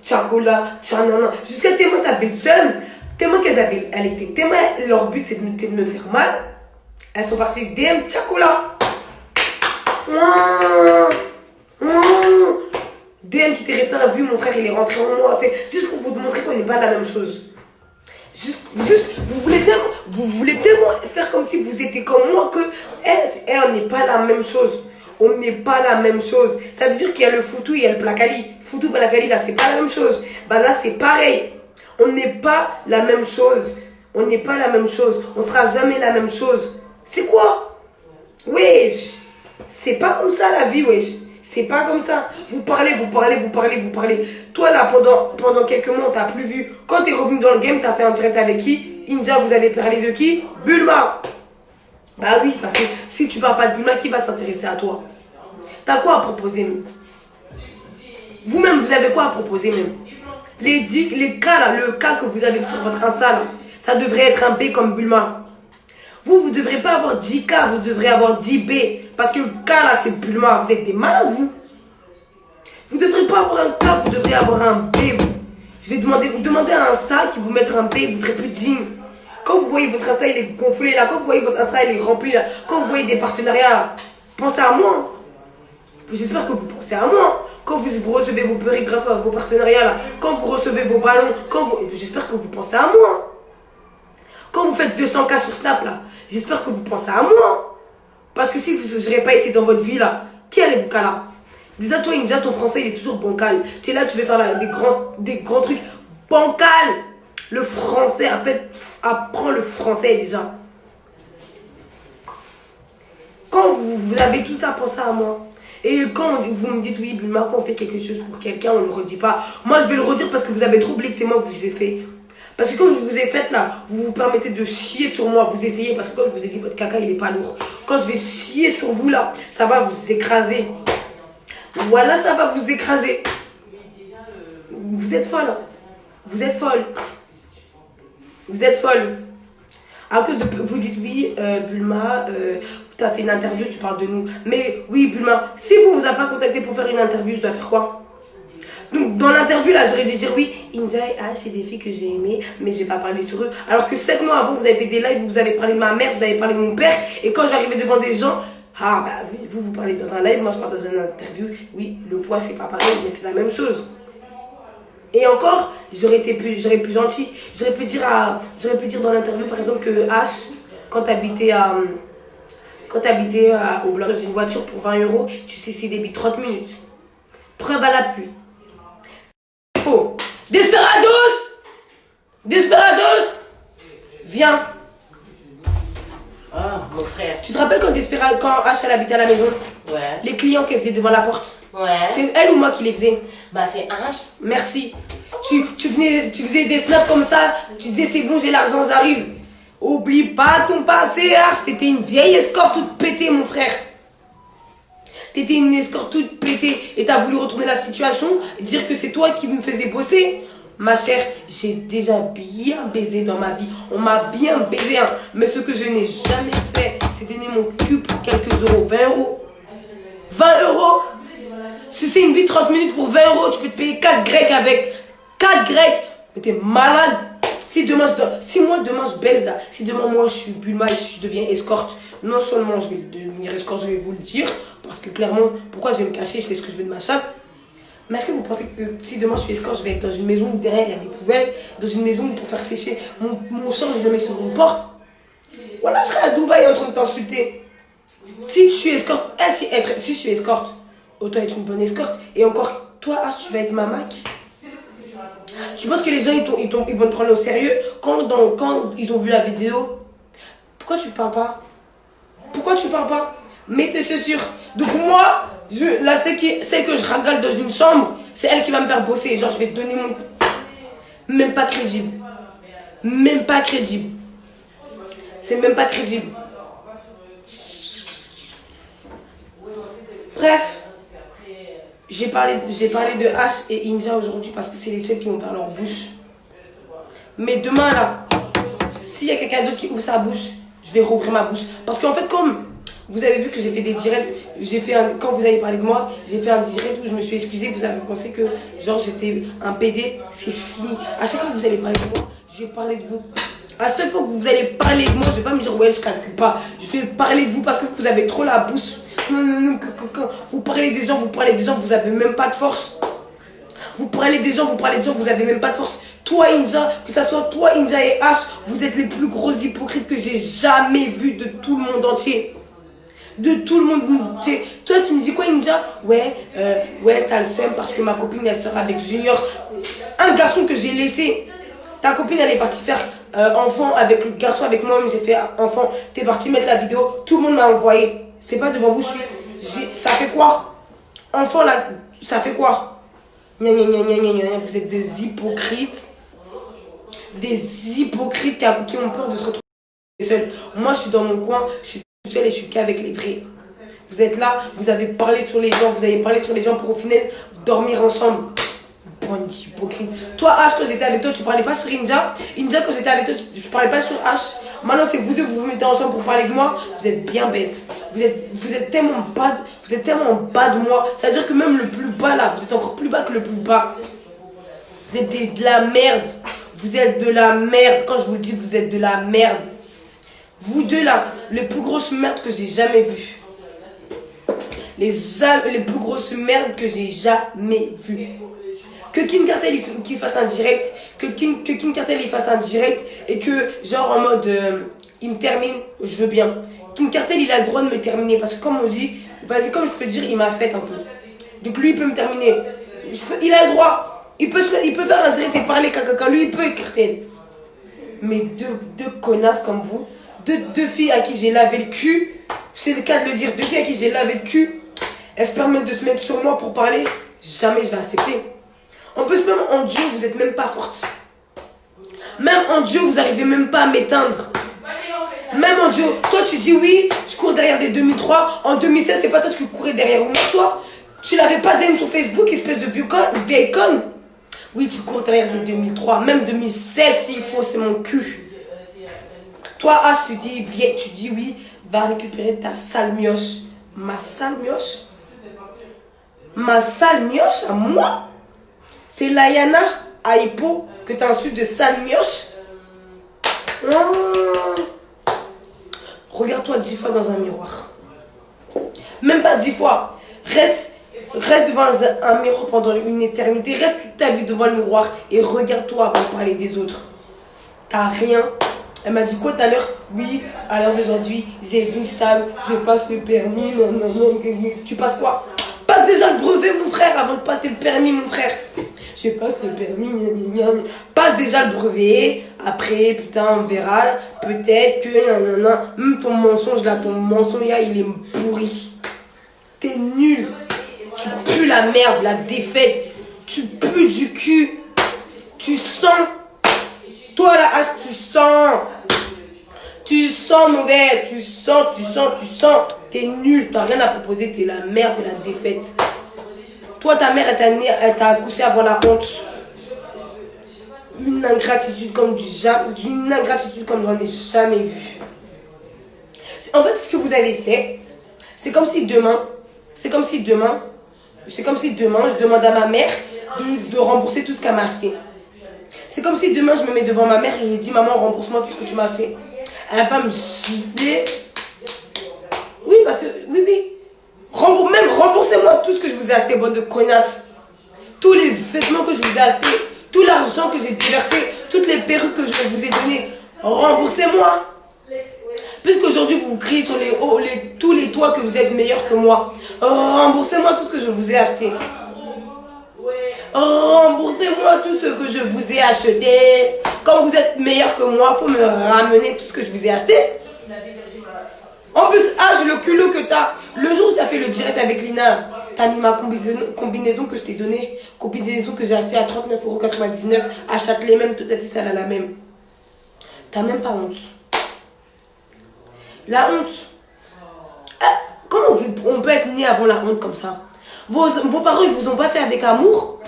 tchagoula, tchanana. Jusqu'à tellement t'avais le seum, tellement tellement leur but c'était de me faire mal. Elles sont parties avec DM, tchagoula. DM qui était resté à vue, mon frère il est rentré en moi. C'est juste pour vous montrer qu'on n'est pas la même chose. Juste, vous voulez tellement faire comme si vous étiez comme moi que on n'est pas la même chose. On n'est pas la même chose. Ça veut dire qu'il y a le foutou et il y a le placali. Foutou, placali, là, c'est pas la même chose. Bah là, c'est pareil. On n'est pas la même chose. On n'est pas la même chose. On sera jamais la même chose. C'est quoi? Wesh. C'est pas comme ça la vie, wesh. C'est pas comme ça. Vous parlez. Toi, là, pendant quelques mois, on t'a plus vu. Quand t'es revenu dans le game, t'as fait un direct avec qui? Inja, vous avez parlé de qui? Bulma. Bah oui, parce que si tu parles pas de Bulma, qui va s'intéresser à toi? T'as quoi à proposer même? Vous-même, vous avez quoi à proposer même? Les cas là, le cas que vous avez sur votre Insta là, ça devrait être un B comme Bulma. Vous ne devrez pas avoir 10 K, vous devrez avoir 10 B. Parce que le K là, c'est Bulma. Vous êtes des malades, vous. Vous ne devrez pas avoir un K, vous devrez avoir un B, vous. Je vais demander à Insta qui vous mettre un B, vous serez plus digne. Quand vous voyez votre Insta, il est gonflé là. Quand vous voyez votre Insta, il est rempli là. Quand vous voyez des partenariats là, pensez à moi. J'espère que vous pensez à moi. Quand vous recevez vos périgraphes, vos partenariats là, quand vous recevez vos ballons, j'espère que vous pensez à moi. Quand vous faites 200K sur Snap là, j'espère que vous pensez à moi. Parce que si vous n'aurez pas été dans votre vie là, qui allez-vous cas là? Déjà toi Inja, ton français il est toujours bancal. Tu es là, tu veux faire là, des grands trucs bancal. Le français, apprends le français déjà. Quand vous avez tout ça, pensez à moi. Et quand vous me dites, oui, Bulma, quand on fait quelque chose pour quelqu'un, on ne le redit pas. Moi, je vais le redire parce que vous avez trop oublié que c'est moi qui vous ai fait. Parce que quand je vous ai fait là, vous vous permettez de chier sur moi. Vous essayez, parce que comme je vous ai dit, votre caca, il est pas lourd. Quand je vais chier sur vous là, ça va vous écraser. Voilà, ça va vous écraser. Vous êtes folle. Vous êtes folle. Vous êtes folle. À cause de, vous dites oui, Bulma, tu as fait une interview, tu parles de nous. Mais oui, Bulma, si vous ne vous avez pas contacté pour faire une interview, je dois faire quoi? Donc, dans l'interview, là, j'aurais dû dire oui, Inja et H, c'est des filles que j'ai aimées, mais j'ai pas parlé sur eux. Alors que 7 mois avant, vous avez fait des lives, vous avez parlé de ma mère, vous avez parlé de mon père. Et quand j'arrivais devant des gens, ah bah oui, vous parlez dans un live, moi je parle dans une interview. Oui, le poids, c'est pas pareil, mais c'est la même chose. Et encore, j'aurais plus gentil. J'aurais pu dire dans l'interview, par exemple, que H, quand t'habitais au blanc dans une voiture pour 20 €, tu sais, c'est débit 30 minutes. Preuve à l'appui. Faux. Desperados, viens. Ah, mon frère. Tu te rappelles quand H, elle habitait à la maison? Ouais. Les clients qu'elle faisait devant la porte? Ouais. C'est elle ou moi qui les faisais? Bah, c'est H. Merci. Tu faisais des snaps comme ça, tu disais c'est bon, j'ai l'argent, j'arrive. Oublie pas ton passé, H. T'étais une vieille escorte toute pétée, mon frère. T'étais une escorte toute pétée et t'as voulu retourner la situation, dire que c'est toi qui me faisais bosser. Ma chère, j'ai déjà bien baisé dans ma vie. On m'a bien baisé, hein. Mais ce que je n'ai jamais fait, c'est donner mon cul pour quelques euros. 20 €. 20 €. Si c'est une vie de 30 minutes pour 20 €, tu peux te payer 4 grecs avec. 4 grecs. Mais t'es malade. Si moi demain je baisse là, si demain moi je suis Bulma et je deviens escorte, non seulement je vais devenir escorte, je vais vous le dire, parce que clairement, pourquoi je vais me cacher, je fais ce que je veux de ma chatte. Mais est-ce que vous pensez que si demain je suis escorte, je vais être dans une maison où derrière il y a des poubelles, dans une maison pour faire sécher mon champ, je le mets sur une porte? Voilà, je serai à Dubaï en train de t'insulter. Si je suis escorte, si je suis escorte, autant être une bonne escorte. Et encore, toi, H, tu vas être ma Mac. Tu penses que les gens ils vont te prendre au sérieux quand ils ont vu la vidéo? Pourquoi tu parles pas? Pourquoi tu parles pas? Mets tes chaussures. Donc moi, celle que je ragale dans une chambre, c'est elle qui va me faire bosser. Genre je vais te donner mon... Même pas crédible. Même pas crédible. C'est même pas crédible. Bref. J'ai parlé de H et Inja aujourd'hui parce que c'est les seuls qui vont faire leur bouche. Mais demain là, s'il y a quelqu'un d'autre qui ouvre sa bouche, je vais rouvrir ma bouche. Parce qu'en fait, comme Vous avez vu que j'ai fait des directs, quand vous avez parlé de moi, j'ai fait un direct où je me suis excusée, vous avez pensé que genre j'étais un PD, c'est fini. À chaque fois que vous allez parler de moi, je vais parler de vous. À chaque fois que vous allez parler de moi, je vais pas me dire ouais je calcule pas. Je vais parler de vous parce que vous avez trop la bouche. Vous parlez des gens, vous avez même pas de force. Vous parlez des gens, vous avez même pas de force. Toi Inja, que ça soit toi Inja et H, vous êtes les plus gros hypocrites que j'ai jamais vus de tout le monde entier. De tout le monde. Toi tu me dis quoi Inja? Ouais, t'as le seum parce que ma copine elle sort avec Junior. Un garçon que j'ai laissé. Ta copine elle est partie faire enfant avec le garçon, avec moi, j'ai fait enfant. T'es parti mettre la vidéo, tout le monde m'a envoyé. C'est pas devant vous, ça fait quoi? Enfant là, ça fait quoi? Vous êtes des hypocrites. Des hypocrites qui ont peur de se retrouver seuls. Moi je suis dans mon coin, je suis toute seule et je suis qu'avec les vrais. Vous êtes là, vous avez parlé sur les gens, pour au final dormir ensemble. Bonne hypocrite. Toi H, quand j'étais avec toi, tu parlais pas sur Inja. Inja, quand j'étais avec toi, je parlais pas sur H. Maintenant c'est vous deux, vous vous mettez ensemble pour parler de moi. Vous êtes bien bêtes. Vous êtes tellement bas, de moi. Ça veut dire que même le plus bas là, vous êtes encore plus bas que le plus bas. Vous êtes de la merde. Vous êtes de la merde. Quand je vous le dis, vous êtes de la merde. Vous deux là, les plus grosses merdes que j'ai jamais vues. Les plus grosses merdes que j'ai jamais vues. Que King Cartel il fasse un direct, que King Cartel il fasse un direct et que genre en mode il me termine, je veux bien. King Cartel il a le droit de me terminer parce que comme on dit, vas-y comme je peux dire, il m'a fait un peu. Donc lui il peut me terminer. Il a le droit. Il peut faire un direct et parler caca, lui il peut Cartel. Mais deux connasses comme vous, deux filles à qui j'ai lavé le cul, c'est le cas de le dire, deux filles à qui j'ai lavé le cul, elles se permettent de se mettre sur moi pour parler, jamais je vais accepter. En plus, même en duo, vous êtes même pas forte. Même en duo, vous arrivez même pas à m'éteindre. Même en duo, toi tu dis oui, je cours derrière des 2003. En 2016, c'est pas toi qui courais derrière moi, toi. Tu l'avais pas DM sur Facebook, espèce de vieille conne. Oui, tu cours derrière de 2003, même 2007 s'il faut, c'est mon cul. Toi, H, tu dis oui, va récupérer ta sale mioche. Ma sale mioche? Ma sale mioche à moi? C'est Layana à Hippo que tu insultes de sale mioche. Regarde-toi 10 fois dans un miroir. Même pas 10 fois. Reste devant un miroir pendant une éternité. Reste toute ta vie devant le miroir et regarde-toi avant de parler des autres. T'as rien. Elle m'a dit quoi tout à l'heure? Oui, à l'heure d'aujourd'hui, j'ai vu stable, je passe le permis. Tu passes quoi? Passe déjà le brevet, mon frère, avant de passer le permis, mon frère. Je passe le permis, passe déjà le brevet, après, putain, on verra, peut-être que, même ton mensonge là, il est pourri. T'es nul. Tu pues la merde, la défaite. Tu pues du cul. Tu sens. Toi là, tu sens. Tu sens mauvais, tu sens. T'es nul, t'as rien à proposer, t'es la merde, t'es la défaite. Toi, ta mère, elle t'a accouché avant la honte. Une ingratitude comme j'en ai jamais vu. En fait, ce que vous avez fait, c'est comme si demain, je demande à ma mère de rembourser tout ce qu'elle m'a acheté. C'est comme si demain, je me mets devant ma mère et je lui dis, maman, rembourse-moi tout ce que tu m'as acheté. Elle va pas me gifler. Oui, parce que, oui. Même remboursez-moi tout ce que je vous ai acheté, bande de connasses. Tous les vêtements que je vous ai achetés, tout l'argent que j'ai déversé, toutes les perruques que je vous ai données. Remboursez-moi. Puisqu'aujourd'hui, vous criez sur tous les toits que vous êtes meilleurs que moi. Remboursez-moi tout ce que je vous ai acheté. Remboursez-moi tout ce que je vous ai acheté. Quand vous êtes meilleur que moi, il faut me ramener tout ce que je vous ai acheté. En plus, j'ai le culot que t'as. Le jour où t'as fait le direct avec Lina, t'as mis ma combinaison que je t'ai donnée. Combinaison que j'ai achetée à 39,99 € à Châtelet, même toute celle à la même. T'as même pas honte. La honte. Comment on peut être né avant la honte comme ça? Vos parents, ils vous ont pas fait avec amour?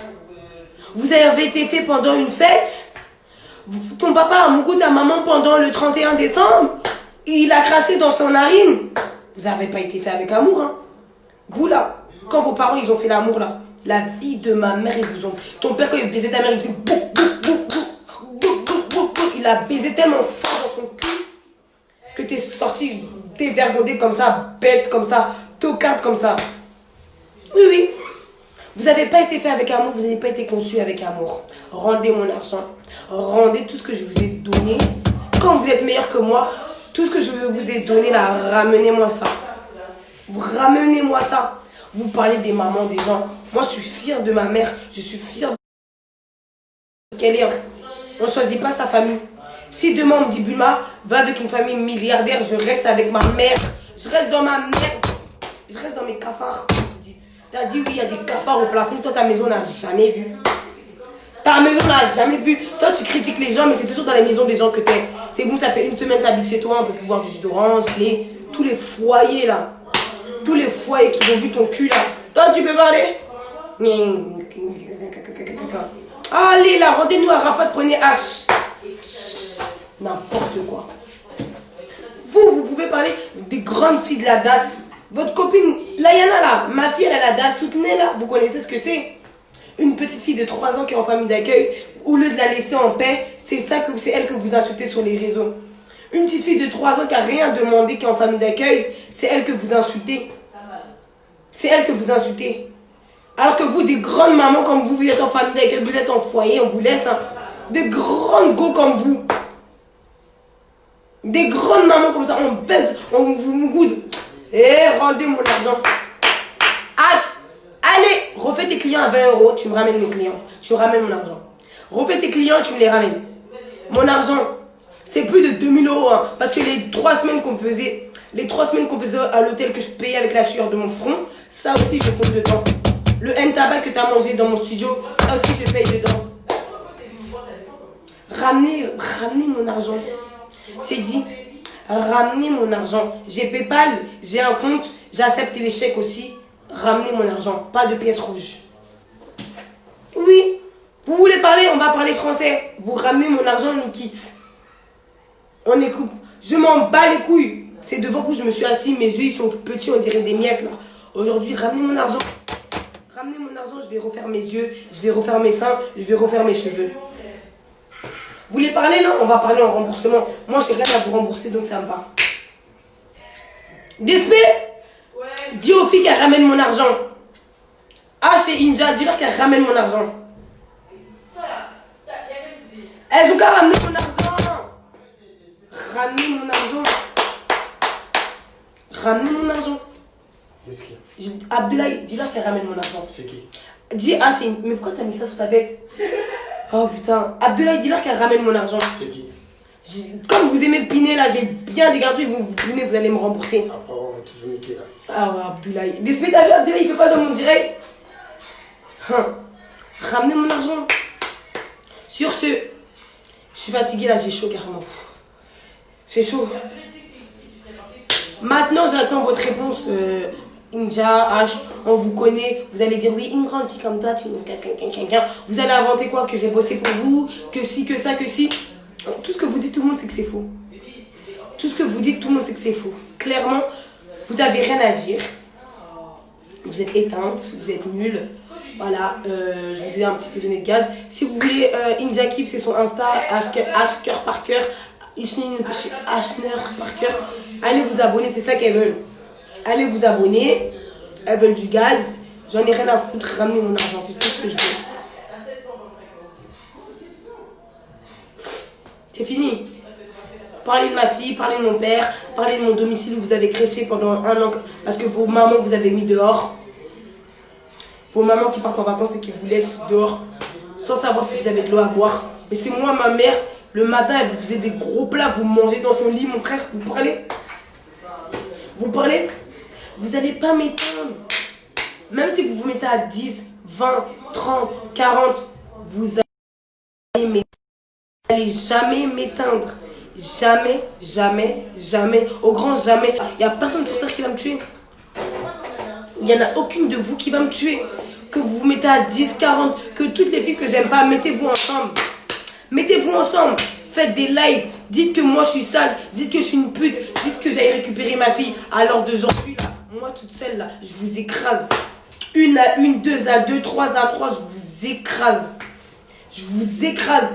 Vous avez été fait pendant une fête? Ton papa a moucou ta maman pendant le 31 décembre? Il a craché dans son narine? Vous n'avez pas été fait avec amour, hein. Vous, là, quand vos parents, ils ont fait l'amour, là, la vie de ma mère, ils vous ont... Ton père, quand il baisait ta mère, il faisait... Il a baisé tellement fort dans son cul que t'es sorti dévergondé comme ça, bête comme ça, tocarde comme ça. Oui, oui. Vous n'avez pas été fait avec amour, vous n'avez pas été conçu avec amour. Rendez mon argent. Rendez tout ce que je vous ai donné. Quand vous êtes meilleur que moi, tout ce que je vous ai donné, là, ramenez-moi ça. Vous ramenez-moi ça. Vous parlez des mamans, des gens. Moi, je suis fière de ma mère. Je suis fière de ce qu'elle est. On ne choisit pas sa famille. Si demain, on me dit, Bulma, va avec une famille milliardaire, je reste avec ma mère. Je reste dans ma merde. Je reste dans mes cafards. Tu as dit oui, il y a des cafards au plafond. Toi, ta maison n'a jamais vu. Ta maison n'a jamais vu. Toi, tu critiques les gens, mais c'est toujours dans les maisons des gens que tu es. C'est bon, ça fait une semaine que tu habites chez toi, on peut boire du jus d'orange, tous les foyers là. Tous les foyers qui ont vu ton cul là. Toi, tu peux parler? Allez là, rendez-nous à Rafat, prenez H. N'importe quoi. Vous pouvez parler des grandes filles de la DAS. Votre copine, là, Yana, là, ma fille, elle a la DAS, soutenez là. Vous connaissez ce que c'est? Une petite fille de 3 ans qui est en famille d'accueil, au lieu de la laisser en paix, c'est elle que vous insultez sur les réseaux. Une petite fille de 3 ans qui n'a rien demandé, qui est en famille d'accueil, c'est elle que vous insultez. C'est elle que vous insultez. Alors que vous, des grandes mamans comme vous, vous êtes en famille d'accueil, vous êtes en foyer, on vous laisse. Hein. Des grandes go comme vous. Des grandes mamans comme ça, on baisse, on vous goude. Rendez mon argent. Allez, refais tes clients à 20 €, tu me ramènes mes clients. Tu me ramènes mon argent. Refais tes clients, tu me les ramènes. Mon argent, c'est plus de 2000 €. Hein, parce que les 3 semaines qu'on faisait, à l'hôtel que je payais avec la sueur de mon front, ça aussi je compte dedans. Le N-tabac que tu as mangé dans mon studio, ça aussi je paye dedans. Ramenez mon argent. J'ai dit, ramenez mon argent. J'ai PayPal, j'ai un compte, j'accepte les chèques aussi. Ramenez mon argent, pas de pièces rouges. Oui, vous voulez parler, on va parler français. Vous ramenez mon argent, on nous quitte. On écoute. Je m'en bats les couilles. C'est devant vous, je me suis assis, mes yeux ils sont petits, on dirait des miettes là. Aujourd'hui, ramenez mon argent. Ramenez mon argent, je vais refaire mes yeux, je vais refaire mes seins, je vais refaire mes cheveux. Vous voulez parler là? On va parler en remboursement. Moi, j'ai rien à vous rembourser, donc ça me va. Despé, dis aux filles qu'elles ramènent mon argent. Ah, c'est Inja, dis-leur qu'elles ramènent mon argent. Elles ont qu'à ramener mon argent. Ramenez mon argent. Ramenez mon argent. Qu'est-ce qu'il y a? Abdoulaye, dis-leur qu'elle ramène mon argent. C'est qui? Dis, mais pourquoi t'as mis ça sur ta tête? Oh putain. Abdoulaye, dis-leur qu'elle ramène mon argent. C'est qui? Comme vous aimez piner là, j'ai bien des garçons, ils vont vous piner, vous allez me rembourser. Après, on va toujours niquer là. Ah ouais, Abdoulaye. Despé, t'as vu Abdoulaye, il fait quoi dans mon direct? Ramenez mon argent. Sur ce, je suis fatiguée là, j'ai chaud carrément. C'est chaud. Maintenant, j'attends votre réponse. Inja, H, on vous connaît. Vous allez dire oui, une grande fille comme toi, tu vous allez inventer quoi? Que j'ai bossé pour vous, que si, que ça, que si. Tout ce que vous dites, tout le monde sait que c'est faux. Tout ce que vous dites, tout le monde sait que c'est faux. Clairement, vous n'avez rien à dire. Vous êtes éteinte, vous êtes nulle. Voilà, je vous ai un petit peu donné de gaz. Si vous voulez, Inja Kif, c'est son Insta, H par cœur, Ishner par cœur. Allez vous abonner, c'est ça qu'elles veulent. Allez vous abonner. Elles veulent du gaz. J'en ai rien à foutre. Ramenez mon argent, c'est tout ce que je veux. C'est fini. Parlez de ma fille, parlez de mon père, parlez de mon domicile où vous avez crêché pendant 1 an parce que vos mamans vous avez mis dehors. Vos mamans qui partent en vacances et qui vous laissent dehors sans savoir si vous avez de l'eau à boire. Mais c'est moi, ma mère, le matin, elle vous faisait des gros plats, vous mangez dans son lit, mon frère, vous parlez? Vous parlez? Vous n'allez pas m'éteindre. Même si vous vous mettez à 10, 20, 30, 40, vous allez jamais m'éteindre. Jamais, jamais, jamais. Au grand jamais. Il n'y a personne sur terre qui va me tuer. Il n'y en a aucune de vous qui va me tuer. Que vous vous mettez à 10, 40, que toutes les filles que j'aime pas, mettez-vous ensemble. Mettez-vous ensemble. Faites des lives. dites que moi je suis sale, dites que je suis une pute, dites que j'aille récupérer ma fille. Alors d'aujourd'hui, là, moi toute seule, là, je vous écrase. 1 à 1, 2 à 2, 3 à 3, je vous écrase. Je vous écrase.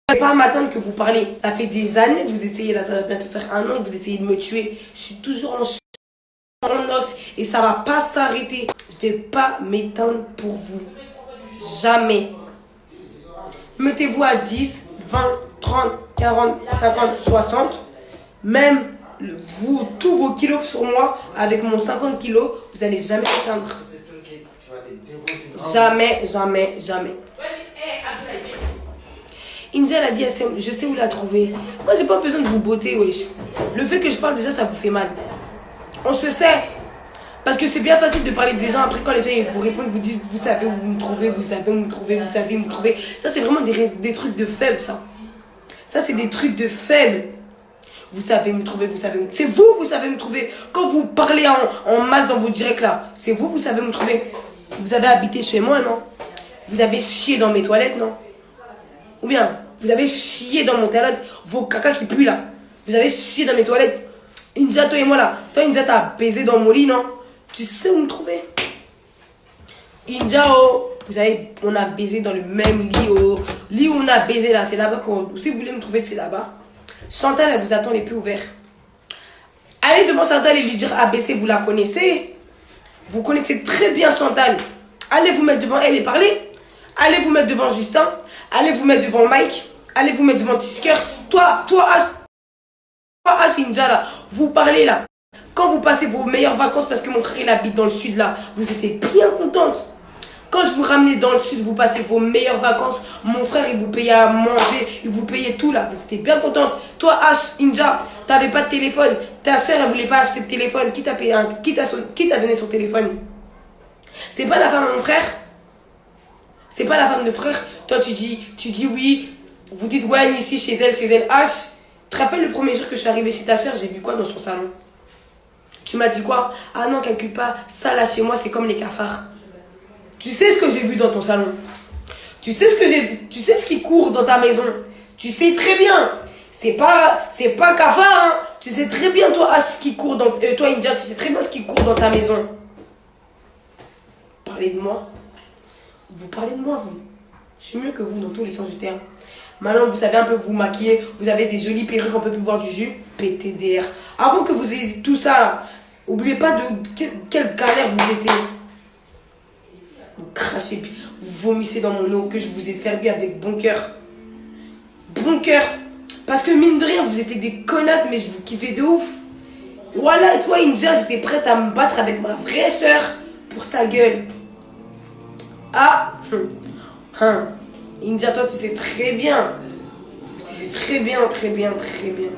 C'est pas un matin que vous parlez. Ça fait des années que vous essayez, là, ça va bientôt faire 1 an que vous essayez de me tuer. Je suis toujours en os et ça va pas s'arrêter. Je vais pas m'éteindre pour vous. Jamais. Mettez-vous à 10, 20, 30, 40, 50, 60. Même vous, tous vos kilos sur moi, avec mon 50 kilos, vous allez jamais m'éteindre. Jamais, jamais, jamais. India, elle a dit, je sais où la trouver. Moi, j'ai pas besoin de vous botter, wesh. Le fait que je parle déjà, ça vous fait mal. On se sait. Parce que c'est bien facile de parler des gens. Après, quand les gens vous répondent, vous disent, vous savez où vous me trouvez, vous savez où me trouvez, vous savez où me trouvez. Ça, c'est vraiment des trucs de faibles, ça. Ça, c'est des trucs de faibles. Vous savez me trouver, vous savez me... C'est vous, vous savez me trouver. Quand vous parlez en masse dans vos directs, là, c'est vous, vous savez me trouver. Vous avez habité chez moi, non? Vous avez chié dans mes toilettes, non? Ou bien, vous avez chié dans mon toilette, vos caca qui puent là. Vous avez chié dans mes toilettes. Inja, toi et moi là. Toi, Inja, t'as baisé dans mon lit, non? Tu sais où me trouver? Inja, oh, vous savez, on a baisé dans le même lit. Oh. Lit où on a baisé là, c'est là-bas qu'on. Si vous voulez me trouver, c'est là-bas. Chantal, elle vous attend les pieds ouverts. Allez devant Chantal et lui dire ABC, vous la connaissez. Vous connaissez très bien Chantal. Allez vous mettre devant elle et parler. Allez vous mettre devant Justin. Allez vous mettre devant Mike. Allez vous mettre devant Tisker. Toi, Inja là, vous parlez là. Quand vous passez vos meilleures vacances, parce que mon frère il habite dans le sud là, vous étiez bien contente. Quand je vous ramenais dans le sud, vous passez vos meilleures vacances. Mon frère il vous payait à manger, il vous payait tout là. Vous étiez bien contente. Toi, Inja, t'avais pas de téléphone. Ta soeur elle voulait pas acheter de téléphone. Qui t'a payé qui t'a donné son téléphone? C'est pas la femme de mon frère? C'est pas la femme de frère? Toi tu dis oui. Vous dites ouais, ici chez elle. H, tu te rappelles le premier jour que je suis arrivée chez ta soeur, j'ai vu quoi dans son salon? Tu m'as dit quoi? Ah non, calcule pas, ça là chez moi c'est comme les cafards. Tu sais ce que j'ai vu dans ton salon? Tu sais ce que j'ai vu? Tu sais ce qui court dans ta maison? Tu sais très bien. C'est pas cafard, hein. Tu sais très bien toi ce qui court dans toi India, tu sais très bien ce qui court dans ta maison. Parlez de moi. Vous parlez de moi, vous. Je suis mieux que vous dans tous les sens du terme. Maintenant, vous savez un peu vous maquiller. Vous avez des jolies perruques, on peut plus boire du jus. PTDR. Avant que vous ayez tout ça, là, oubliez pas de quelle galère vous étiez. Vous crachez, vous vomissez dans mon eau que je vous ai servi avec bon cœur. Bon cœur. Parce que mine de rien, vous étiez des connasses, mais je vous kiffais de ouf. Voilà, et toi, Inja, j'étais prête à me battre avec ma vraie soeur pour ta gueule. Ah, Inja, toi, tu sais très bien. Tu sais très bien, très bien, très bien.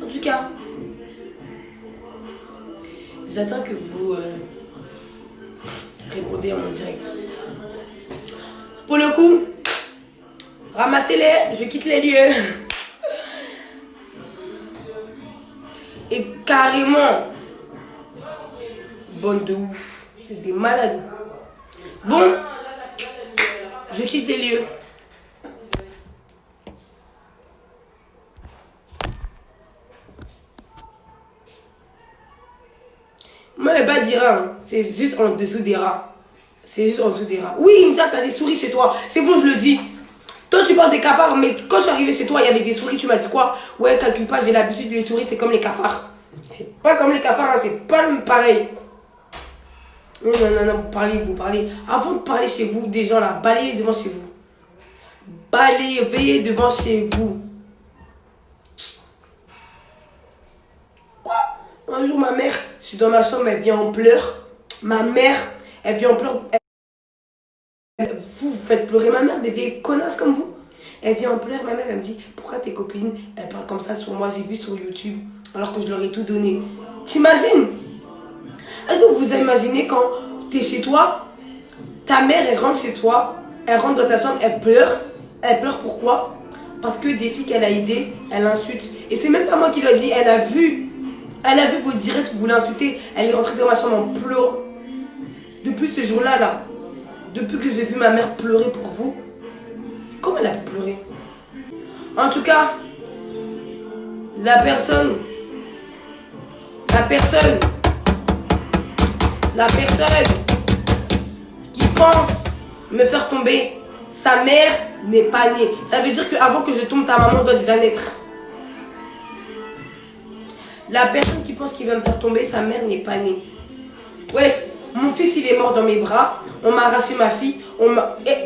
En tout cas, j'attends que vous répondez en mon direct. Pour le coup, ramassez-les, je quitte les lieux. Et carrément, bonne de ouf, des malades. Bon, je quitte les lieux. Moi, elle pas dire hein. C'est juste en dessous des rats. C'est juste en dessous des rats. Oui, India, t'as des souris chez toi. C'est bon, je le dis. Toi, tu parles des cafards, mais quand je suis arrivée chez toi, il y avait des souris. Tu m'as dit quoi? Ouais, calcule pas, j'ai l'habitude des souris, c'est comme les cafards. C'est pas comme les cafards, hein, c'est pas pareil. Non, vous parlez. Avant de parler chez vous, des gens là, balayez devant chez vous. Balayez, veillez devant chez vous. Quoi? Un jour, ma mère, je suis dans ma chambre, elle vient en pleurs. Ma mère, elle vient en pleurs. Vous faites pleurer ma mère, des vieilles connasses comme vous. Elle vient en pleurs, ma mère, elle me dit, pourquoi tes copines, elles parlent comme ça sur moi, j'ai vu sur YouTube, alors que je leur ai tout donné. T'imagines? Est-ce que vous imaginez quand t'es chez toi, ta mère, elle rentre chez toi, elle rentre dans ta chambre, elle pleure. Elle pleure pourquoi? Parce que des filles qu'elle a aidées, elle insulte. Et c'est même pas moi qui lui ai dit, elle a vu vos directs où vous l'insultez, elle est rentrée dans ma chambre en pleurant. Depuis ce jour-là, là, depuis que j'ai vu ma mère pleurer pour vous, comment elle a pleuré? En tout cas, la personne qui pense me faire tomber, sa mère n'est pas née. Ça veut dire qu'avant que je tombe, ta maman doit déjà naître. La personne qui pense qu'il va me faire tomber, sa mère n'est pas née. Ouais, mon fils il est mort dans mes bras, on m'a arraché ma fille,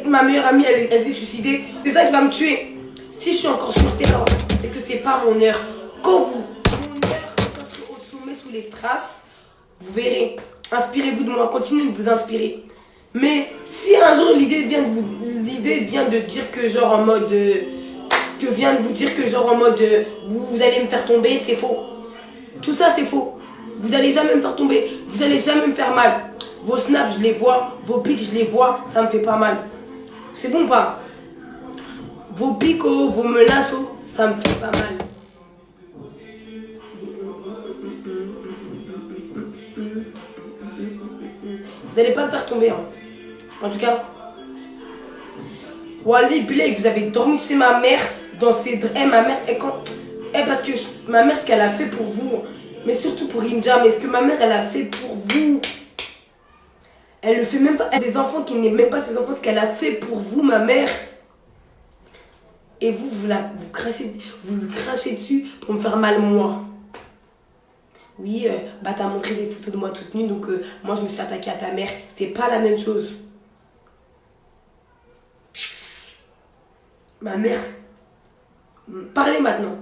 ma meilleure amie elle s'est suicidée. C'est ça qui va me tuer. Si je suis encore sur terre, c'est que c'est pas mon heure. Quand mon heure, quand je serai au sommet sous les strass, vous verrez. Inspirez-vous de moi, continuez de vous inspirer. Mais si un jour l'idée vient de dire que genre en mode vous allez me faire tomber, c'est faux. Tout ça c'est faux. Vous allez jamais me faire tomber, vous allez jamais me faire mal. Vos snaps je les vois, vos pics je les vois, ça me fait pas mal. C'est bon ou pas? Vos pics, vos menaces, ça me fait pas mal. Vous allez pas me faire tomber, hein. En tout cas, Wally Blake, vous avez dormi chez ma mère dans ses draps. Ma mère, parce que ma mère, ce qu'elle a fait pour vous, mais surtout pour Inja, mais ce que ma mère, elle a fait pour vous, elle le fait même pas. Elle a des enfants qui n'aiment même pas ses enfants, ce qu'elle a fait pour vous, ma mère. Et vous lui crachez dessus pour me faire mal, moi. Oui, t'as montré des photos de moi toute nue, donc moi je me suis attaquée à ta mère. C'est pas la même chose. Ma mère, parlez maintenant.